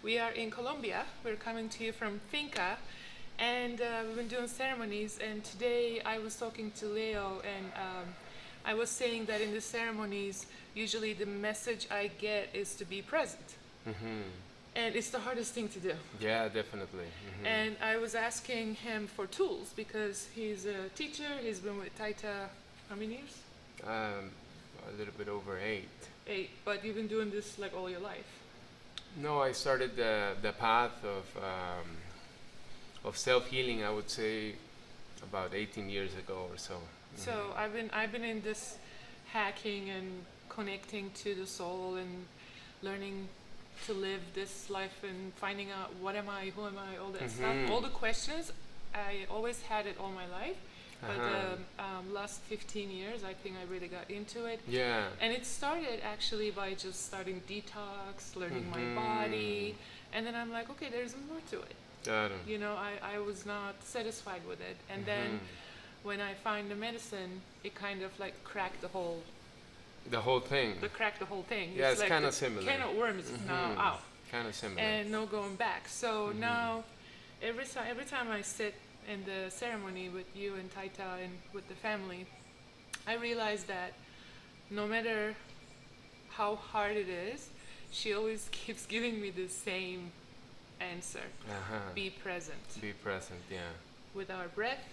We are in Colombia. We're coming to you from Finca, and we've been doing ceremonies. And today I was talking to Leo, and I was saying that in the ceremonies, usually the message I get is to be present. And it's the hardest thing to do. Yeah, definitely. And I was asking him for tools because he's a teacher. He's been with Taita how many years? A little bit over 8. 8. But you've been doing this like all your life. No, I started the path of self-healing, I would say, about 18 years ago or so. So I've been in this hacking and connecting to the soul and learning to live this life and finding out what am I, who am I, all that stuff. All the questions, I always had it all my life. But the last 15 years, I think I really got into it. Yeah. And it started actually by just starting detox, learning my body. And then I'm like, okay, there's more to it. Got it. You know, I was not satisfied with it. And then when I find the medicine, it kind of like cracked the whole thing. cracked the whole thing. Yeah, it's like kind of similar. Can of worms is now out. Kind of similar. And no going back. So now, every time I sit in the ceremony with you and Taita and with the family, I realize that no matter how hard it is, she always keeps giving me the same answer. Be present. Be present, yeah. With our breath,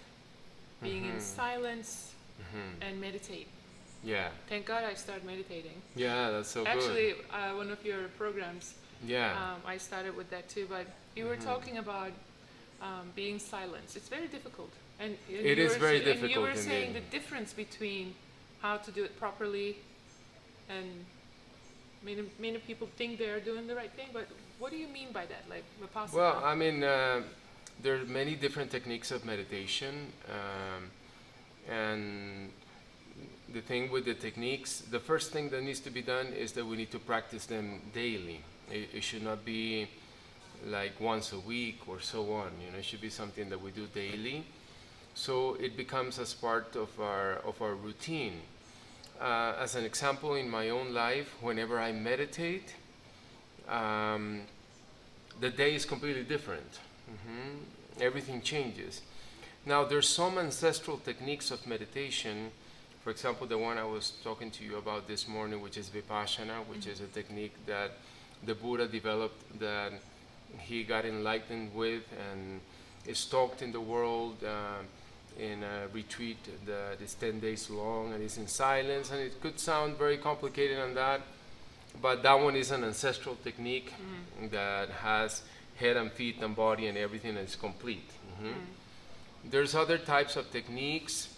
being in silence, and meditate. Yeah. Thank God I started meditating. Yeah, that's so good. Actually, one of your programs, Yeah. I started with that too, but you were talking about being silent. It's very difficult. And It is very difficult. And you were saying indeed. the difference between how to do it properly, and many people think they are doing the right thing, but what do you mean by that? Like, Vipassana? Well, I mean, there are many different techniques of meditation, and the thing with the techniques, the first thing that needs to be done is that we need to practice them daily. It should not be like once a week or so on. You know, it should be something that we do daily, so it becomes as part of our routine. As an example, in my own life, whenever I meditate, the day is completely different. Everything changes. Now, there's some ancestral techniques of meditation. For example, the one I was talking to you about this morning, which is Vipassana, which is a technique that the Buddha developed, that he got enlightened with, and is taught in the world in a retreat that is 10 days long and is in silence. And it could sound very complicated on that, but that one is an ancestral technique that has head and feet and body and everything, and is complete. There's other types of techniques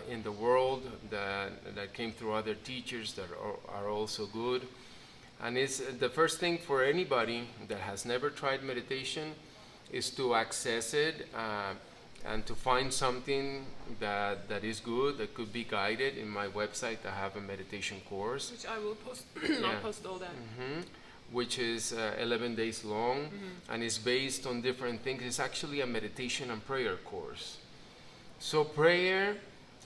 in the world that came through other teachers that are also good. And it's the first thing for anybody that has never tried meditation is to access it and to find something that is good, that could be guided. In my website, I have a meditation course. Which I will post. I'll post all that. Which is 11 days long and is based on different things. It's actually a meditation and prayer course. So prayer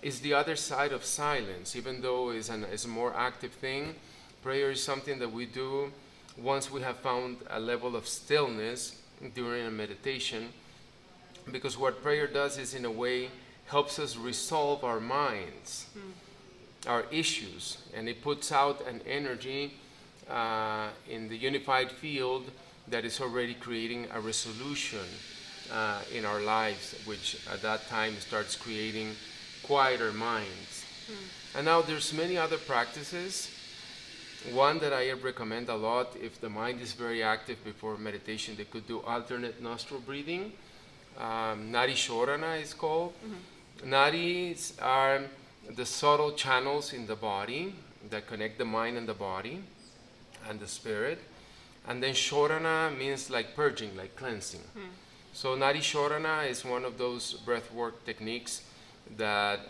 is the other side of silence, even though it's a more active thing. Prayer is something that we do once we have found a level of stillness during a meditation, because what prayer does is, in a way, helps us resolve our minds, our issues, and it puts out an energy in the unified field that is already creating a resolution in our lives, which at that time starts creating quieter minds. And now there's many other practices. One that I recommend a lot, if the mind is very active before meditation, they could do alternate nostril breathing. Nadi Shodhana is called. Nadis are the subtle channels in the body that connect the mind and the body and the spirit. And then Shodhana means like purging, like cleansing. So Nadi Shodhana is one of those breathwork techniques that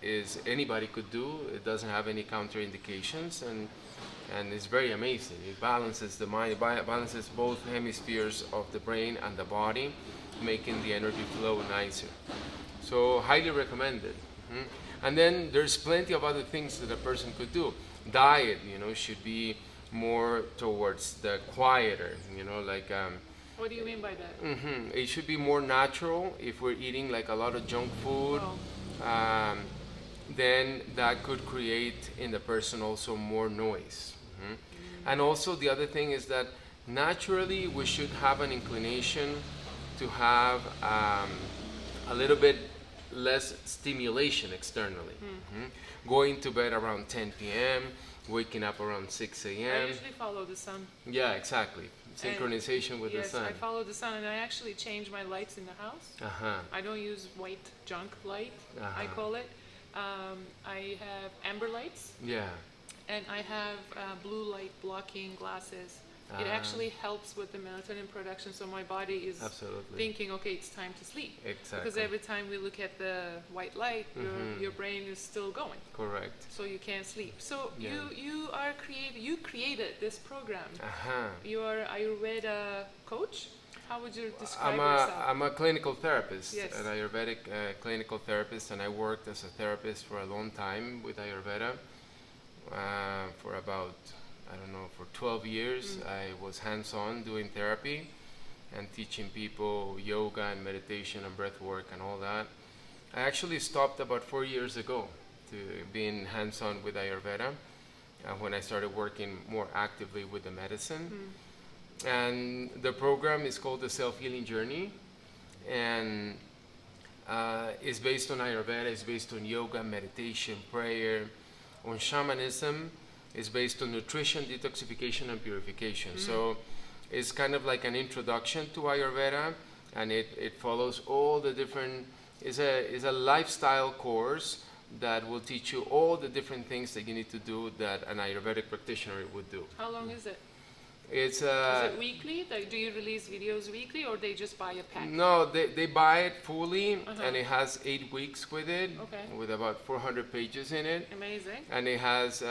is anybody could do. It doesn't have any counterindications, and it's very amazing. It balances the mind, it balances both hemispheres of the brain and the body, making the energy flow nicer. So highly recommended. And then there's plenty of other things that a person could do. Diet, should be more towards the quieter, you know, like What do you mean by that? it should be more natural. If we're eating like a lot of junk food, then that could create in the person also more noise. And also the other thing is that naturally we should have an inclination to have a little bit less stimulation externally. Going to bed around 10 p.m., waking up around 6 I a.m. usually follow the sun. Yeah, exactly. Synchronization with the Yes, sun. I follow the sun, and I actually change my lights in the house. I don't use white junk light, I call it. I have amber lights, Yeah. and I have blue light blocking glasses. It actually helps with the melatonin production, so my body is Absolutely. thinking, okay, it's time to sleep. Exactly. Because every time we look at the white light, your brain is still going, Correct. so you can't sleep. So Yeah. you created this program. You are Ayurveda coach. How would you describe yourself? I'm a clinical therapist, Yes. an Ayurvedic clinical therapist, and I worked as a therapist for a long time with Ayurveda. For about, I don't know, for 12 years, I was hands-on doing therapy and teaching people yoga and meditation and breath work and all that. I actually stopped about 4 years ago to being hands-on with Ayurveda when I started working more actively with the medicine. And the program is called the Self-Healing Journey, and it's based on Ayurveda, it's based on yoga, meditation, prayer, on shamanism, it's based on nutrition, detoxification, and purification. So it's kind of like an introduction to Ayurveda, and it follows all the different, it's a lifestyle course that will teach you all the different things that you need to do that an Ayurvedic practitioner would do. How long is it? It's Is it weekly? Like, do you release videos weekly, or they just buy a pack? no, they buy it fully, and it has 8 weeks with it, Okay. with about 400 pages in it, Amazing. and it has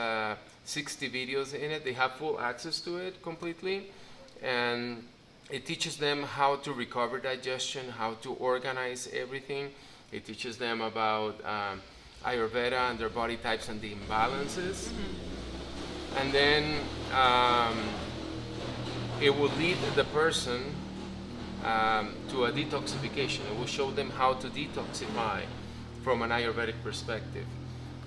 60 videos in it. They have full access to it completely, and it teaches them how to recover digestion, how to organize everything. It teaches them about Ayurveda and their body types and the imbalances, and then it will lead the person to a detoxification. It will show them how to detoxify from an Ayurvedic perspective.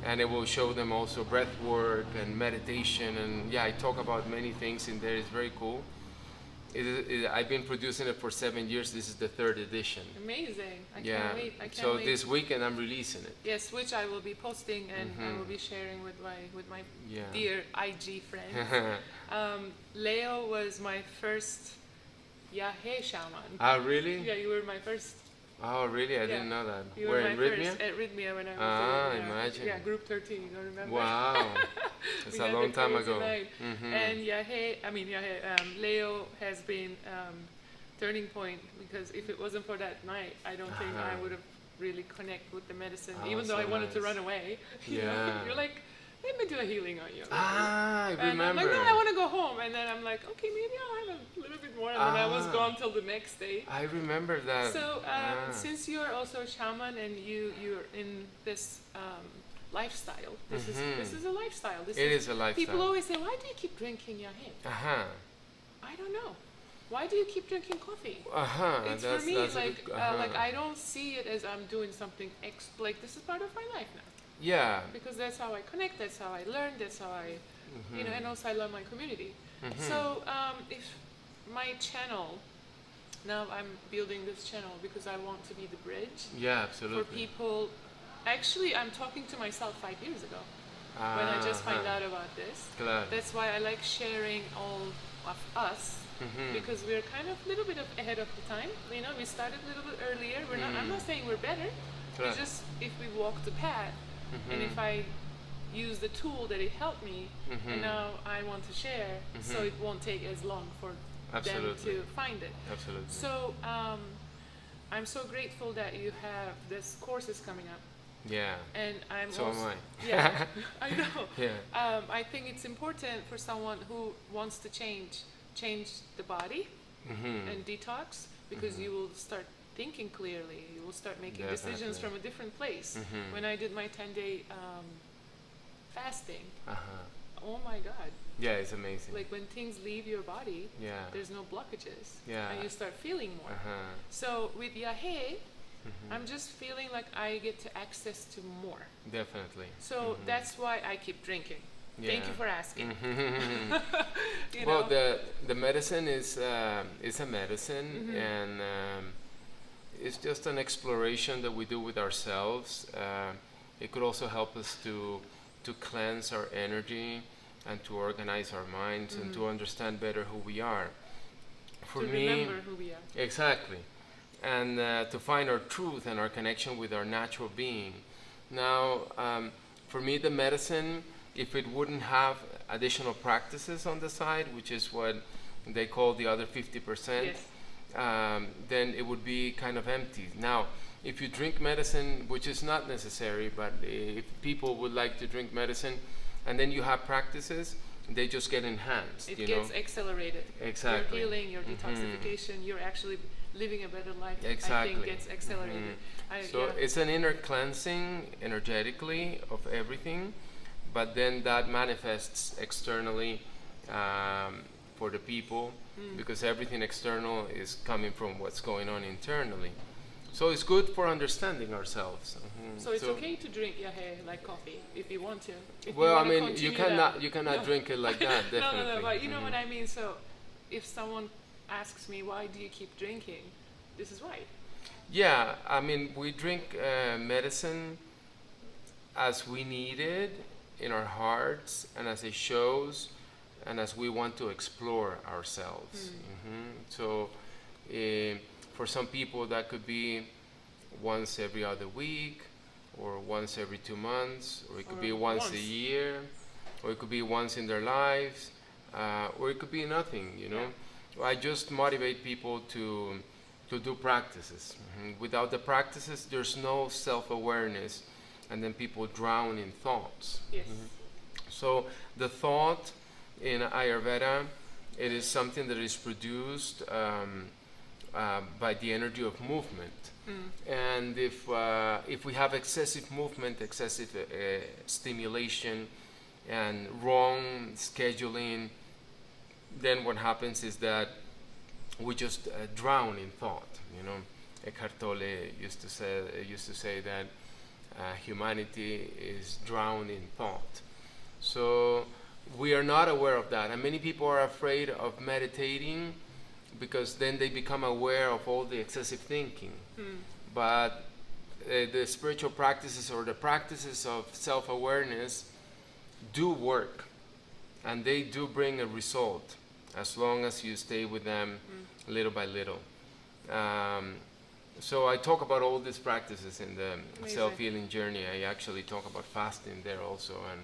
And it will show them also breath work and meditation. And yeah, I talk about many things in there. It's very cool. I've been producing it for 7 years. This is the 3rd edition. Amazing. I Yeah. can't wait. I can't So wait. this weekend I'm releasing it. Yes, which I will be posting, and I will be sharing with my Yeah. dear IG friends. Leo was my first Yahe shaman. Ah, really? Yeah, you were my first. Oh, really? I Yeah. didn't know that. You Where were in my Rhythmia? first at Rhythmia when I was Ah, in, imagine. Yeah, Group 13. You remember? Wow. It's We a had long the time crazy ago. night. And Leo has been turning point, because if it wasn't for that night, I don't think I would have really connected with the medicine. Oh, Even though so I wanted to nice. run away. You know? Yeah. You're like, let me do a healing on you. Ah, I And I'm remember. like, no, I want to go home. And then I'm like, okay, maybe I'll have a little bit more. And then I was Ah. gone till the next day. I remember that. So Ah. since you're also a shaman and you're in this lifestyle, this is a lifestyle. It is a lifestyle. People always say, why do you keep drinking yahe? I don't know. Why do you keep drinking coffee? It's for me like I don't see it as I'm doing something like this is part of my life now. Yeah. Because that's how I connect, that's how I learn, that's how I, you know, and also I love my community. So if my channel, now I'm building this channel because I want to be the bridge Yeah, absolutely. for people. Actually, I'm talking to myself 5 years ago when I just find out about this. Claro. That's why I like sharing all of us, because we're kind of a little bit ahead of the time. You know, we started a little bit earlier. We're not. I'm not saying we're better. Claro. It's just if we walk the path, and if I use the tool that it helped me, and now I want to share, so it won't take as long for them to find it. Absolutely. So I'm so grateful that you have this courses coming up. Yeah. And I'm So also, am I. Yeah, I know. Yeah. I think it's important for someone who wants to change the body and detox, because you will start thinking clearly. You will start making decisions Definitely. from a different place. When I did my 10-day fasting, oh my God. Yeah, it's amazing. Like when things leave your body, Yeah. there's no blockages. Yeah. And you start feeling more. Uh-huh. So with Yahe, I'm just feeling like I get to access to more. Definitely. So that's why I keep drinking. Yeah. Thank you for asking. You Well, know? the medicine is a medicine, and it's just an exploration that we do with ourselves. It could also help us to cleanse our energy and to organize our minds and to understand better who we are. For to me, remember who we are. exactly, and to find our truth and our connection with our natural being. Now, for me, the medicine, if it wouldn't have additional practices on the side, which is what they call the other 50%, Yes. then it would be kind of empty. Now, if you drink medicine, which is not necessary, but if people would like to drink medicine, and then you have practices, they just get enhanced. It you gets know? accelerated. Exactly. Your healing, your detoxification, you're actually living a better life. Exactly. I think gets accelerated. So Yeah. it's an inner cleansing energetically of everything, but then that manifests externally for the people, because everything external is coming from what's going on internally. So it's good for understanding ourselves. So it's okay to drink Yahe like coffee if you want to. If Well, you I wanna mean, continue you cannot No. drink it like that. Definitely. No, but you know what I mean. So if someone asks me, why do you keep drinking? This is why. Yeah, I mean, we drink medicine as we need it in our hearts and as it shows and as we want to explore ourselves. So for some people, that could be once every other week, or once every 2 months, or it could be once a year, or it could be once in their lives, or it could be nothing, you know. I just motivate people to do practices. Without the practices, there's no self-awareness, and then people drown in thoughts. Yes. So the thought in Ayurveda, it is something that is produced by the energy of movement. And if we have excessive movement, excessive stimulation, and wrong scheduling, then what happens is that we just drown in thought. You know, Eckhart Tolle used to say that humanity is drowned in thought. So we are not aware of that, and many people are afraid of meditating because then they become aware of all the excessive thinking. But the spiritual practices or the practices of self-awareness do work, and they do bring a result as long as you stay with them little by little. So I talk about all these practices in the self-healing journey. I actually talk about fasting there also, and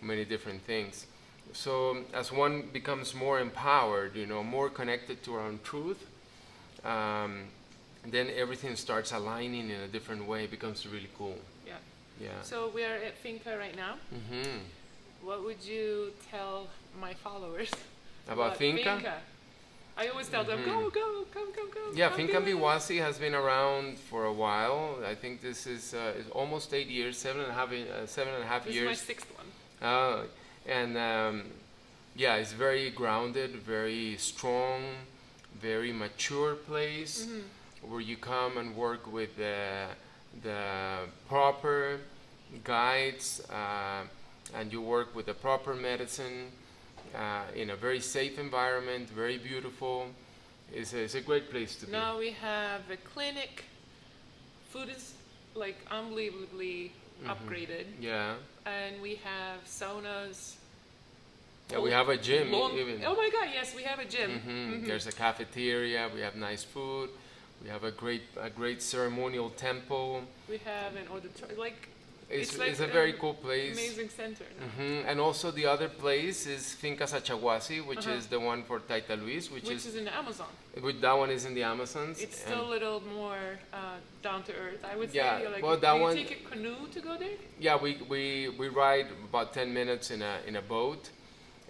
many different things. So as one becomes more empowered, you know, more connected to our own truth, then everything starts aligning in a different way. It becomes really cool. Yeah. Yeah. So we are at Finca right now. What would you tell my followers About Finca? I always tell them, go, come. Yeah, come Finca do it. Biwasi has been around for a while. I think this is almost 8 years, 7.5 This years. is my 6th one. Yeah, it's very grounded, very strong, very mature place where you come and work with the proper guides, and you work with the proper medicine in a very safe environment, very beautiful. It's a great place to be. Now we have a clinic. Food is like unbelievably upgraded. Yeah. And we have saunas. Yeah, we have a gym even. Oh my God, yes, we have a gym. There's a cafeteria. We have nice food. We have a great ceremonial temple. We have an auditorium. Like, It's like a very cool place. Amazing center. And also the other place is Finca Sachaguasi, which is the one for Taita Luis, which is in the Amazon. that one is in the Amazons. It's still a little more down to earth, I would Yeah, say. Like, well, that do you one- take a canoe to go there? Yeah, we ride about 10 minutes in a boat,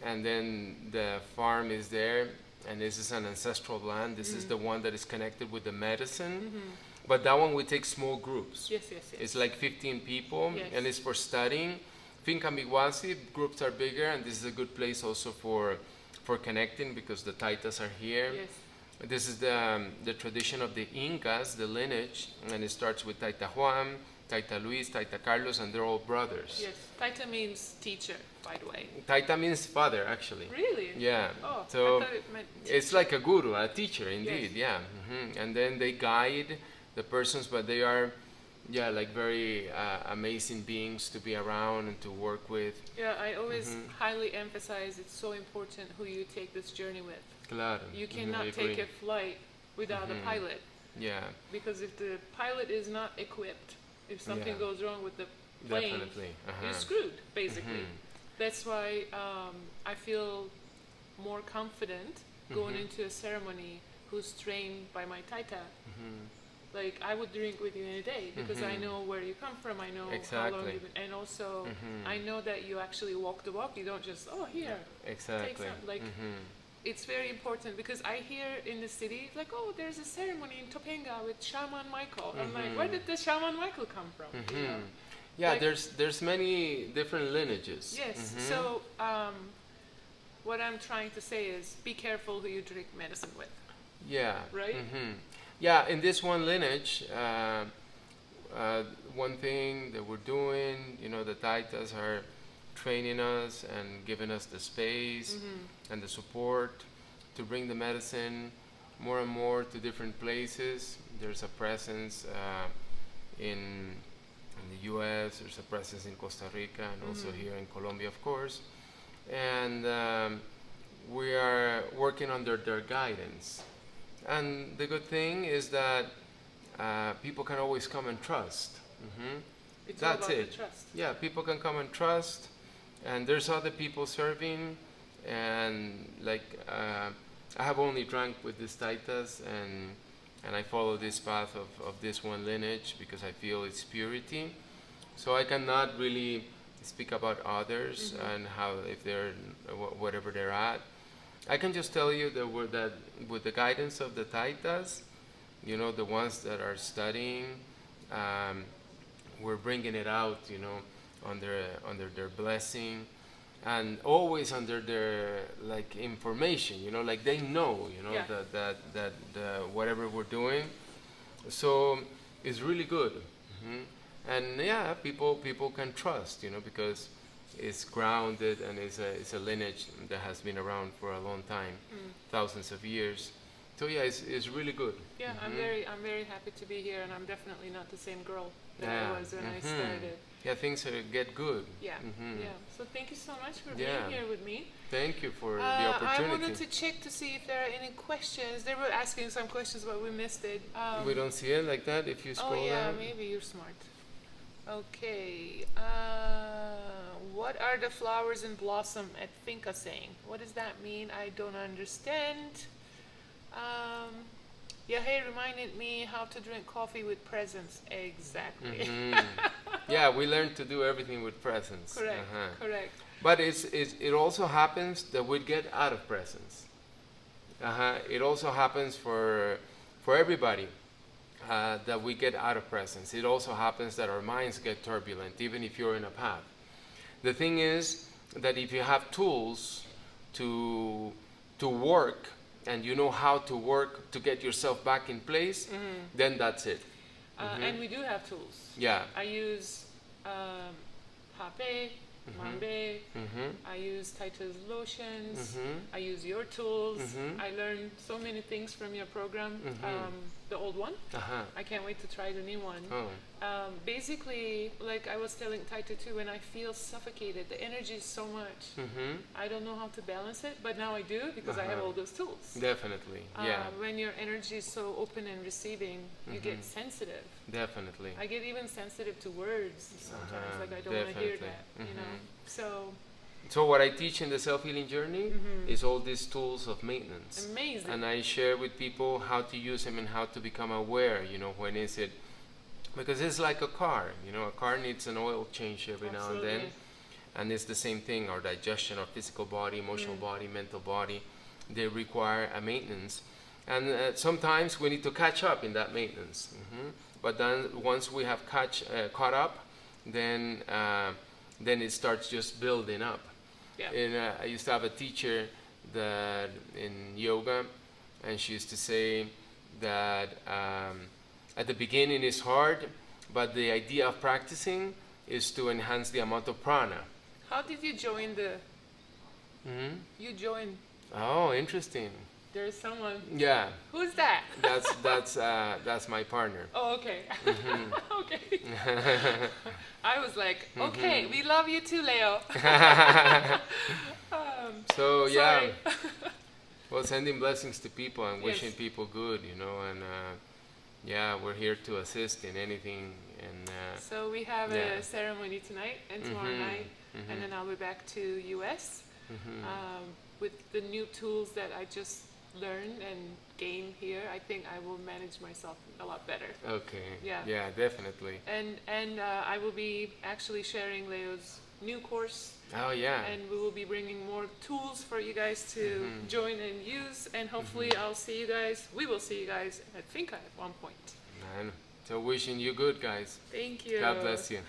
and then the farm is there, and this is an ancestral land. This is the one that is connected with the medicine. But that one we take small groups. Yes. It's like 15 people, Yes. and it's for studying. Finca Miguasi, groups are bigger, and this is a good place also for connecting because the Taitas are here. Yes. This is the tradition of the Incas, the lineage, and it starts with Taita Juan, Taita Luis, Taita Carlos, and they're all brothers. Yes. Taita means teacher, by the way. Taita means father, actually. Really? Yeah. Oh, So I thought it meant it's like a guru, a teacher, indeed. Yes. Yeah. And then they guide the persons, but they are, like very amazing beings to be around and to work with. Yeah, I always highly emphasize it's so important who you take this journey with. Claro. You I cannot agree. take a flight without a pilot, Yeah, because if the pilot is not equipped, if something Yeah. goes wrong with the plane, definitely. you're screwed, basically. That's why I feel more confident going into a ceremony who's trained by my Taita. Like, I would drink with you in a day because I know where you come from, I know how long Exactly. you've been, and also I know that you actually walk the walk, you don't just, oh, here, take Exactly. some. Like, it's very important because I hear in the city, like, oh, there's a ceremony in Topanga with Shaman Michael. I'm like, where did the Shaman Michael come from? You know? Yeah, Like- there's many different lineages. Yes. So, what I'm trying to say is, be careful who you drink medicine with. Yeah. Right? Yeah, in this one lineage, one thing that we're doing, the Taitas are training us and giving us the space and the support to bring the medicine more and more to different places. There's a presence in the U.S., there's a presence in Costa Rica, and also here in Colombia, of course. And we are working under their guidance. And the good thing is that people can always come and trust. It's all That's about it. the trust. Yeah, people can come and trust, and there's other people serving, and like I have only drank with these Taitas, and I follow this path of this one lineage because I feel its purity. So I cannot really speak about others and how, if they're whatever they're at. I can just tell you that with the guidance of the Taitas, the ones that are studying, we're bringing it out, under their blessing, and always under their information, like they know, Yeah. that whatever we're doing, so it's really good. And yeah, people can trust, because it's grounded and it's a lineage that has been around for a long time, thousands of years. So yeah, it's really good. Yeah, I'm very happy to be here, and I'm definitely not the same girl that Yeah. I was when I started. Yeah, things get good. Yeah, yeah. So thank you so much for Yeah. being here with me. Thank you for the I opportunity. wanted to check to see if there are any questions. They were asking some questions, but we missed it. We don't see it like that if you Oh scroll yeah, down. maybe you're smart. Okay. What are the flowers in blossom at Finca saying? What does that mean? I don't understand. Yeah, hey, reminded me how to drink coffee with presents. Exactly. Yeah, we learned to do everything with presents. Correct. Correct. But it also happens that we get out of presence. It also happens for everybody that we get out of presence. It also happens that our minds get turbulent, even if you're in a path. The thing is that if you have tools to work, and you know how to work to get yourself back in place, then that's it. And we do have tools. Yeah. I use Pape, Mambe. I use Taita's lotions. I use your tools. I learned so many things from your program, the old one. I can't wait to try the new one. Basically, like I was telling Taita too, when I feel suffocated, the energy is so much. I don't know how to balance it, but now I do because I have all those tools. Definitely. Yeah. When your energy is so open and receiving, you get sensitive. Definitely. I get even sensitive to words sometimes, like I don't want to hear definitely. that, So what I teach in the self-healing journey is all these tools of maintenance. Amazing. And I share with people how to use them and how to become aware, when is it, because it's like a car, a car needs an oil change every now and then. And it's the same thing, our digestion, our physical body, emotional body, mental body, they require a maintenance. And sometimes we need to catch up in that maintenance. But then once we have caught up, then then it starts just building up. Yeah. And I used to have a teacher that in yoga, and she used to say that at the beginning it's hard, but the idea of practicing is to enhance the amount of prana. How did you join the? Hmm. You joined. Oh, interesting. There's someone. Yeah, Who's that? that's my partner. Oh, okay. Mhm. Okay. I was like, okay, we love you too, Leo. So yeah, Sorry. well, sending blessings to people and wishing Yes. people good, you know, and yeah, we're here to assist in anything. And So we have Yeah. a ceremony tonight and tomorrow Mhm, night, and then I'll be back to US mhm. with the new tools that I just learned and gained here. I think I will manage myself a lot better. Okay. Yeah. Yeah, definitely. And I will be actually sharing Leo's new course, Oh yeah. and we will be bringing more tools for you guys to join and use, and hopefully I'll see you guys. We will see you guys at Finca at one point. Man. So wishing you good, guys. Thank you. God bless you.